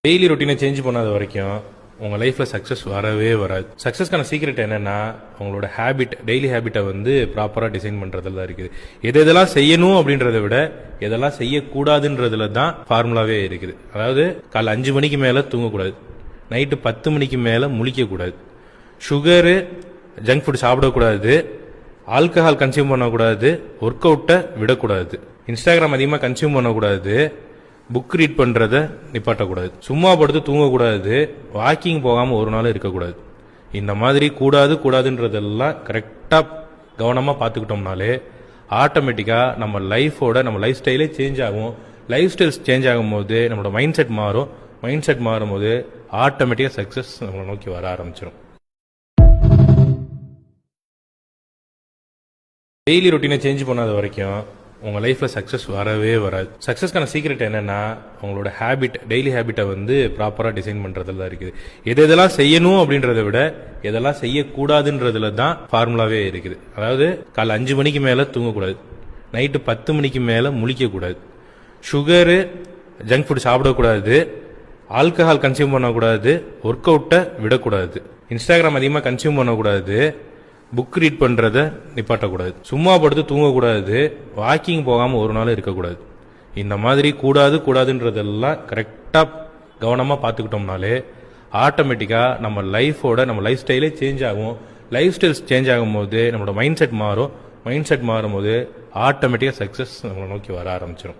Daily ரொட்டீனை change பண்ணாத வரைக்கும் உங்கள் லைஃப்பில் சக்ஸஸ் வரவே வராது. சக்ஸஸ்க்கான சீக்ரெட் என்னென்னா உங்களோட ஹேபிட், டெய்லி ஹேபிட்டை ப்ராப்பராக டிசைன் பண்ணுறதுல தான் இருக்குது. எதெல்லாம் செய்யணும் அப்படின்றத விட எதெல்லாம் செய்யக்கூடாதுன்றதுல தான் ஃபார்முலாவே இருக்குது. அதாவது காலை 5 மணிக்கு மேலே தூங்கக்கூடாது, நைட்டு 10 மணிக்கு மேலே முழிக்கக்கூடாது, சுகரு ஜங்க் ஃபுட் சாப்பிடக்கூடாது, ஆல்கஹால் கன்சியூம் பண்ணக்கூடாது, ஒர்க் அவுட்டை விடக்கூடாது, இன்ஸ்டாகிராம் அதிகமாக கன்சியூம் பண்ணக்கூடாது, புக் ரீட் பண்ணுறத நிப்பாட்டக்கூடாது, சும்மா படுத்து தூங்கக்கூடாது, வாக்கிங் போகாமல் ஒரு நாள் இருக்கக்கூடாது. இந்த மாதிரி கூடாதுன்றதெல்லாம் கரெக்டாக கவனமாக பார்த்துக்கிட்டோம்னாலே ஆட்டோமேட்டிக்காக நம்ம லைஃப் ஸ்டைலே சேஞ்ச் ஆகும். லைஃப் ஸ்டைல்ஸ் சேஞ்ச் ஆகும்போது நம்மளோட மைண்ட் செட் மாறும். மைண்ட் செட் மாறும்போது ஆட்டோமேட்டிக்காக சக்ஸஸ் நம்மளை நோக்கி வர ஆரம்பிச்சிடும். டெய்லி ரொட்டீனை சேஞ்ச் பண்ணாத வரைக்கும் உங்கள் லைஃப்பில் சக்ஸஸ் வரவே வராது. சக்ஸஸ்க்கான சீக்ரெட் என்னென்னா உங்களோட ஹேபிட், டெய்லி ஹேபிட்டை ப்ராப்பராக டிசைன் பண்ணுறதுல தான் இருக்குது. எதெல்லாம் செய்யணும் அப்படின்றத விட எதெல்லாம் செய்யக்கூடாதுன்றதுல தான் ஃபார்முலாவே இருக்குது. அதாவது காலை 5 மணிக்கு மேலே தூங்கக்கூடாது, நைட்டு 10 மணிக்கு மேலே முழிக்கக்கூடாது, சுகரு ஜங்க் ஃபுட் சாப்பிடக்கூடாது, ஆல்கஹால் கன்சியூம் பண்ணக்கூடாது, ஒர்க் அவுட்டை விடக்கூடாது, இன்ஸ்டாகிராம் அதிகமாக கன்சியூம் பண்ணக்கூடாது, புக் ரீட் பண்ணுறத நிப்பாட்டக்கூடாது, சும்மா படுத்து தூங்கக்கூடாது, வாக்கிங் போகாமல் ஒரு நாள் இருக்கக்கூடாது. இந்த மாதிரி கூடாதுன்றதெல்லாம் கரெக்டாக கவனமாக பார்த்துக்கிட்டோம்னாலே ஆட்டோமேட்டிக்காக நம்ம லைஃப் ஸ்டைலே சேஞ்ச் ஆகும். லைஃப் ஸ்டைல்ஸ் சேஞ்ச் ஆகும்போது நம்மளோட மைண்ட் செட் மாறும். மைண்ட் செட் மாறும்போது ஆட்டோமேட்டிக்காக சக்ஸஸ் நம்மளை நோக்கி வர ஆரம்பிச்சிடும்.